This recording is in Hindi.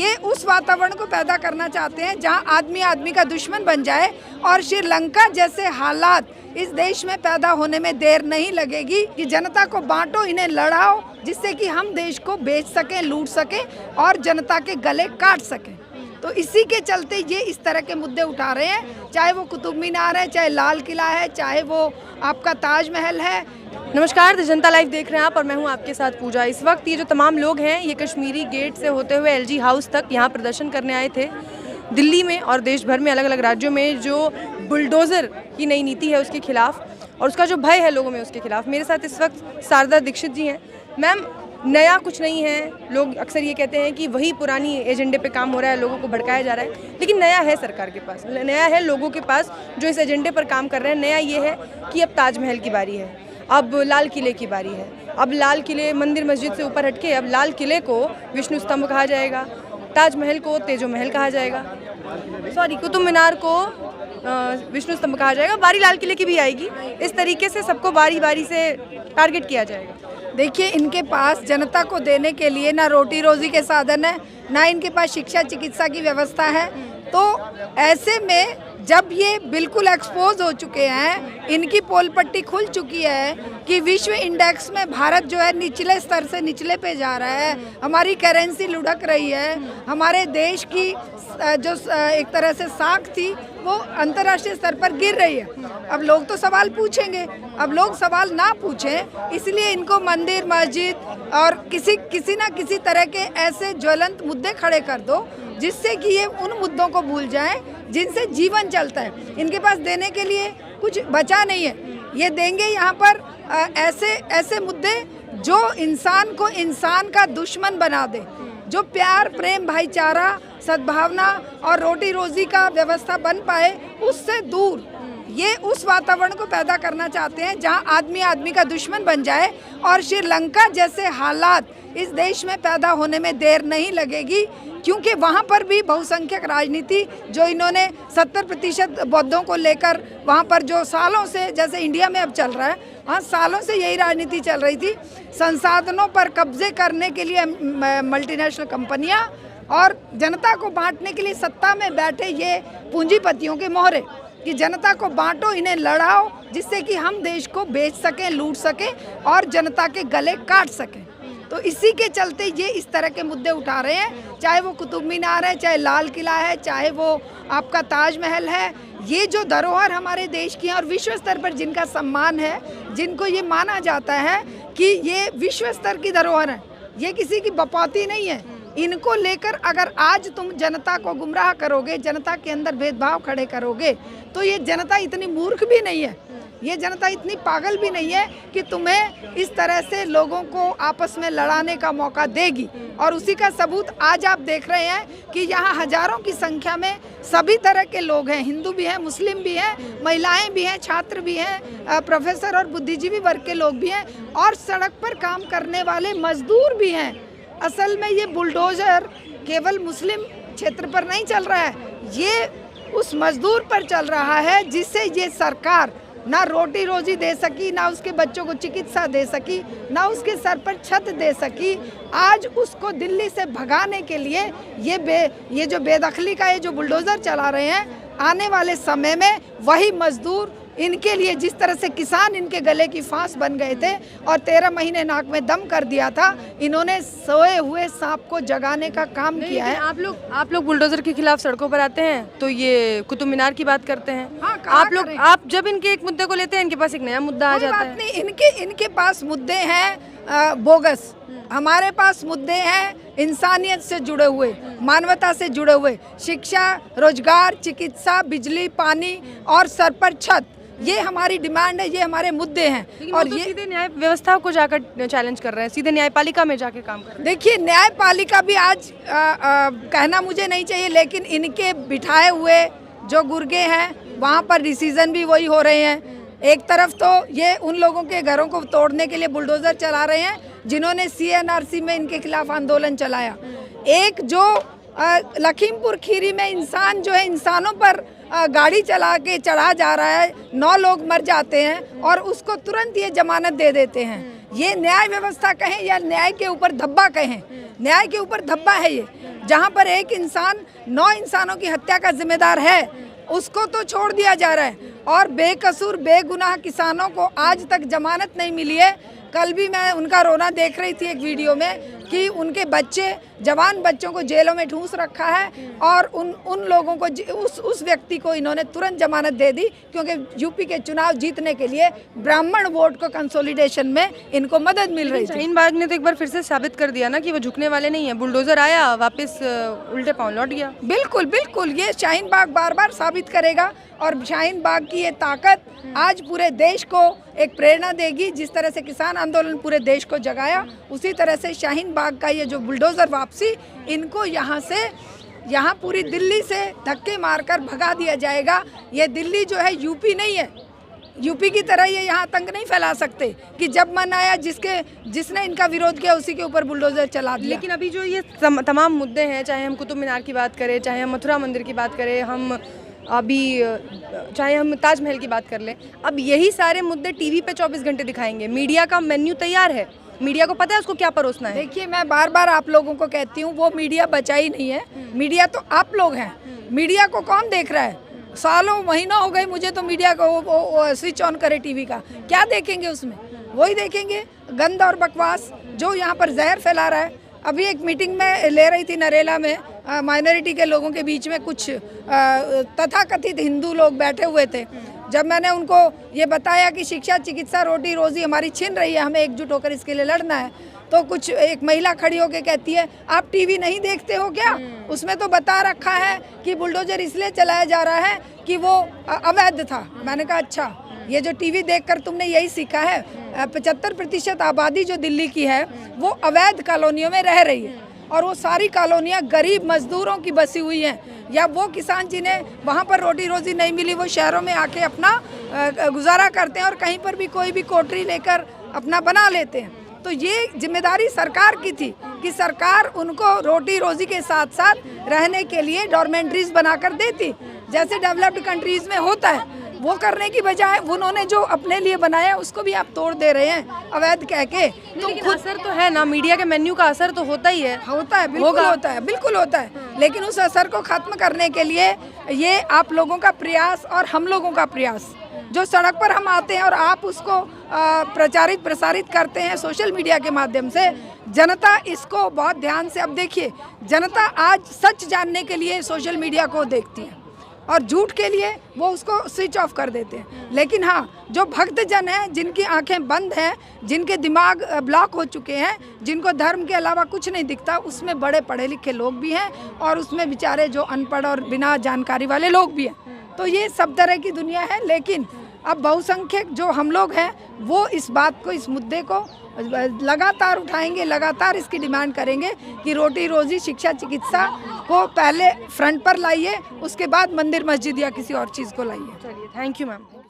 ये उस वातावरण को पैदा करना चाहते हैं जहां आदमी आदमी का दुश्मन बन जाए और श्रीलंका जैसे हालात इस देश में पैदा होने में देर नहीं लगेगी कि जनता को बांटो, इन्हें लड़ाओ, जिससे कि हम देश को बेच सकें, लूट सकें और जनता के गले काट सकें। तो इसी के चलते ये इस तरह के मुद्दे उठा रहे हैं, चाहे वो कुतुब मीनार है, चाहे लाल किला है, चाहे वो आपका ताजमहल है। नमस्कार, द जनता लाइव देख रहे हैं आप और मैं हूं आपके साथ पूजा। इस वक्त ये जो तमाम लोग हैं ये कश्मीरी गेट से होते हुए एलजी हाउस तक यहाँ प्रदर्शन करने आए थे। दिल्ली में और देश भर में अलग अलग राज्यों में जो बुलडोज़र की नई नीति है उसके खिलाफ और उसका जो भय है लोगों में उसके खिलाफ। मेरे साथ इस वक्त शारदा दीक्षित जी हैं। मैम, नया कुछ नहीं है, लोग अक्सर ये कहते हैं कि वही पुरानी एजेंडे पे काम हो रहा है, लोगों को भड़काया जा रहा है, लेकिन नया है सरकार के पास, नया है लोगों के पास जो इस एजेंडे पर काम कर रहे हैं। नया ये है कि अब ताजमहल की बारी है, अब लाल किले की बारी है, अब लाल किले मंदिर मस्जिद से ऊपर हटके अब लाल किले को विष्णु स्तंभ कहा जाएगा, ताजमहल को तेजो महल कहा जाएगा, सॉरी कुतुब मीनार को विष्णु स्तंभ कहा जाएगा, बारी लाल किले की भी आएगी। इस तरीके से सबको बारी बारी से टारगेट किया जाएगा। देखिए, इनके पास जनता को देने के लिए ना रोटी रोजी के साधन है, ना इनके पास शिक्षा चिकित्सा की व्यवस्था है। तो ऐसे में जब ये बिल्कुल एक्सपोज हो चुके हैं, इनकी पोल पट्टी खुल चुकी है कि विश्व इंडेक्स में भारत जो है निचले स्तर से निचले पे जा रहा है, हमारी करेंसी लुढ़क रही है, हमारे देश की जो एक तरह से साख थी वो अंतर्राष्ट्रीय स्तर पर गिर रही है। अब लोग तो सवाल पूछेंगे, अब लोग सवाल ना पूछें इसलिए इनको मंदिर मस्जिद और किसी ना किसी तरह के ऐसे ज्वलंत मुद्दे खड़े कर दो जिससे कि ये उन मुद्दों को भूल जाएं जिनसे जीवन चलता है। इनके पास देने के लिए कुछ बचा नहीं है। ये देंगे यहाँ पर ऐसे मुद्दे जो इंसान को इंसान का दुश्मन बना दे, जो प्यार प्रेम भाईचारा सद्भावना और रोटी रोजी का व्यवस्था बन पाए उससे दूर ये उस वातावरण को पैदा करना चाहते हैं जहां आदमी आदमी का दुश्मन बन जाए और श्रीलंका जैसे हालात इस देश में पैदा होने में देर नहीं लगेगी, क्योंकि वहाँ पर भी बहुसंख्यक राजनीति जो इन्होंने 70% बौद्धों को लेकर वहाँ पर जो सालों से, जैसे इंडिया में अब चल रहा है, वहाँ सालों से यही राजनीति चल रही थी। संसाधनों पर कब्जे करने के लिए मल्टीनेशनल कंपनियाँ और जनता को बांटने के लिए सत्ता में बैठे ये पूंजीपतियों के मोहरे कि जनता को बांटो, इन्हें लड़ाओ, जिससे कि हम देश को बेच सकें, लूट सकें और जनता के गले काट सकें। तो इसी के चलते ये इस तरह के मुद्दे उठा रहे हैं, चाहे वो कुतुब मीनार है, चाहे लाल किला है, चाहे वो आपका ताजमहल है। ये जो धरोहर हमारे देश की है और विश्व स्तर पर जिनका सम्मान है, जिनको ये माना जाता है कि ये विश्व स्तर की धरोहर है, ये किसी की बपौती नहीं है, इनको लेकर अगर आज तुम जनता को गुमराह करोगे, जनता के अंदर भेदभाव खड़े करोगे, तो ये जनता इतनी मूर्ख भी नहीं है, ये जनता इतनी पागल भी नहीं है कि तुम्हें इस तरह से लोगों को आपस में लड़ाने का मौका देगी। और उसी का सबूत आज आप देख रहे हैं कि यहाँ हजारों की संख्या में सभी तरह के लोग हैं, हिंदू भी हैं, मुस्लिम भी हैं, महिलाएं भी हैं, छात्र भी हैं, प्रोफेसर और बुद्धिजीवी वर्ग के लोग भी हैं और सड़क पर काम करने वाले मजदूर भी हैं। असल में ये बुलडोजर केवल मुस्लिम क्षेत्र पर नहीं चल रहा है, ये उस मजदूर पर चल रहा है जिससे ये सरकार ना रोटी रोजी दे सकी, ना उसके बच्चों को चिकित्सा दे सकी, ना उसके सर पर छत दे सकी। आज उसको दिल्ली से भगाने के लिए ये जो बेदखली का ये जो बुलडोज़र चला रहे हैं, आने वाले समय में वही मजदूर इनके लिए, जिस तरह से किसान इनके गले की फांस बन गए थे और 13 महीने नाक में दम कर दिया था, इन्होंने सोए हुए सांप को जगाने का काम किया है। आप लोग बुलडोजर के खिलाफ सड़कों पर आते हैं तो ये कुतुब मीनार की बात करते हैं। हाँ, आप जब इनके एक मुद्दे को लेते हैं इनके पास एक नया मुद्दा आ जाता है। नहीं, इनके पास मुद्दे हैं बोगस, हमारे पास मुद्दे हैं इंसानियत से जुड़े हुए, मानवता से जुड़े हुए, शिक्षा, रोजगार, चिकित्सा, बिजली, पानी और सर पर छत। ये हमारी डिमांड है, ये हमारे मुद्दे हैं। और ये सीधे न्याय व्यवस्था को जाकर चैलेंज कर रहे हैं, सीधे न्यायपालिका में जाके काम कर रहे हैं। देखिए, न्यायपालिका भी आज कहना मुझे नहीं चाहिए, लेकिन इनके बिठाए हुए जो गुर्गे हैं वहाँ पर डिसीजन भी वही हो रहे हैं। एक तरफ तो ये उन लोगों के घरों को तोड़ने के लिए बुलडोजर चला रहे हैं जिन्होंने CNRC में इनके खिलाफ आंदोलन चलाया। एक जो लखीमपुर खीरी में इंसान जो है इंसानों पर गाड़ी चला के चढ़ा जा रहा है, 9 लोग मर जाते हैं और उसको तुरंत ये जमानत दे देते हैं। ये न्याय व्यवस्था कहें या न्याय के ऊपर धब्बा कहें, न्याय के ऊपर धब्बा है जहाँ पर एक इंसान 9 इंसानों की हत्या का जिम्मेदार है, उसको तो छोड़ दिया जा रहा है और बेकसूर बेगुनाह किसानों को आज तक जमानत नहीं मिली है। कल भी मैं उनका रोना देख रही थी एक वीडियो में कि उनके बच्चे, जवान बच्चों को जेलों में ठूंस रखा है और उन लोगों को उस व्यक्ति को इन्होंने तुरंत जमानत दे दी क्योंकि यूपी के चुनाव जीतने के लिए ब्राह्मण वोट को कंसोलिडेशन में इनको मदद मिल रही थी। शाहीन बाग ने तो एक बार फिर से साबित कर दिया ना कि वो झुकने वाले नहीं है। बुलडोजर आया, वापस उल्टे पांव लौट गया। बिल्कुल बिल्कुल, ये शाहीन बाग बार बार साबित करेगा और शाहीन बाग की ये ताकत आज पूरे देश को एक प्रेरणा देगी। जिस तरह से किसान आंदोलन पूरे देश को जगाया, उसी तरह से शाहीन बाग का ये जो बुलडोजर वापसी, इनको यहाँ पूरी दिल्ली से धक्के मारकर भगा दिया जाएगा। ये दिल्ली जो है यूपी नहीं है, यूपी की तरह ये यहाँ आतंक नहीं फैला सकते कि जब मन आया जिसने इनका विरोध किया उसी के ऊपर बुलडोजर चला दिया। लेकिन अभी जो ये तमाम मुद्दे हैं, चाहे हम कुतुब मीनार की बात करें, चाहे हम मथुरा मंदिर की बात करें, चाहे हम ताजमहल की बात कर लें, अब यही सारे मुद्दे टीवी पे 24 घंटे दिखाएंगे। मीडिया का मेन्यू तैयार है, मीडिया को पता है उसको क्या परोसना है। देखिए, मैं बार बार आप लोगों को कहती हूँ, वो मीडिया बचा ही नहीं है। मीडिया तो आप लोग हैं। मीडिया को कौन देख रहा है? सालों महीनों हो गए मुझे तो मीडिया को वो स्विच ऑन करे टीवी का, क्या देखेंगे उसमें? वही देखेंगे गंद और बकवास जो यहाँ पर जहर फैला रहा है। अभी एक मीटिंग में ले रही थी नरेला में, माइनॉरिटी के लोगों के बीच में कुछ तथाकथित हिंदू लोग बैठे हुए थे। जब मैंने उनको ये बताया कि शिक्षा, चिकित्सा, रोटी रोजी हमारी छिन रही है, हमें एकजुट होकर इसके लिए लड़ना है, तो कुछ एक महिला खड़ी होकर कहती है, आप टीवी नहीं देखते हो क्या? उसमें तो बता रखा है कि बुलडोजर इसलिए चलाया जा रहा है कि वो अवैध था। मैंने कहा अच्छा, ये जो टीवी देखकर तुमने यही सीखा है? 75% आबादी जो दिल्ली की है वो अवैध कॉलोनियों में रह रही है और वो सारी कॉलोनियाँ गरीब मजदूरों की बसी हुई हैं। या वो किसान जिन्हें वहाँ पर रोटी रोजी नहीं मिली, वो शहरों में आके अपना गुजारा करते हैं और कहीं पर भी कोई भी कोठरी लेकर अपना बना लेते हैं। तो ये जिम्मेदारी सरकार की थी कि सरकार उनको रोटी रोजी के साथ साथ रहने के लिए डॉर्मेंट्रीज बनाकर देती, जैसे डेवलप्ड कंट्रीज में होता है। वो करने की बजाय उन्होंने जो अपने लिए बनाया उसको भी आप तोड़ दे रहे हैं अवैध कह के। तो असर तो है ना, मीडिया के मेन्यू का असर तो होता ही है। होता है, बिल्कुल होता है, बिल्कुल होता है। लेकिन उस असर को खत्म करने के लिए ये आप लोगों का प्रयास और हम लोगों का प्रयास, जो सड़क पर हम आते हैं और आप उसको प्रचारित प्रसारित करते हैं सोशल मीडिया के माध्यम से, जनता इसको बहुत ध्यान से, अब देखिए जनता आज सच जानने के लिए सोशल मीडिया को देखती है और झूठ के लिए वो उसको स्विच ऑफ कर देते हैं। लेकिन हाँ, जो भक्तजन हैं, जिनकी आंखें बंद हैं, जिनके दिमाग ब्लॉक हो चुके हैं, जिनको धर्म के अलावा कुछ नहीं दिखता, उसमें बड़े पढ़े लिखे लोग भी हैं और उसमें बेचारे जो अनपढ़ और बिना जानकारी वाले लोग भी हैं। तो ये सब तरह की दुनिया है। लेकिन अब बहुसंख्यक जो हम लोग हैं वो इस बात को, इस मुद्दे को लगातार उठाएंगे, लगातार इसकी डिमांड करेंगे कि रोटी रोजी, शिक्षा, चिकित्सा को पहले फ्रंट पर लाइए, उसके बाद मंदिर मस्जिद या किसी और चीज़ को लाइए। चलिए, थैंक यू मैम।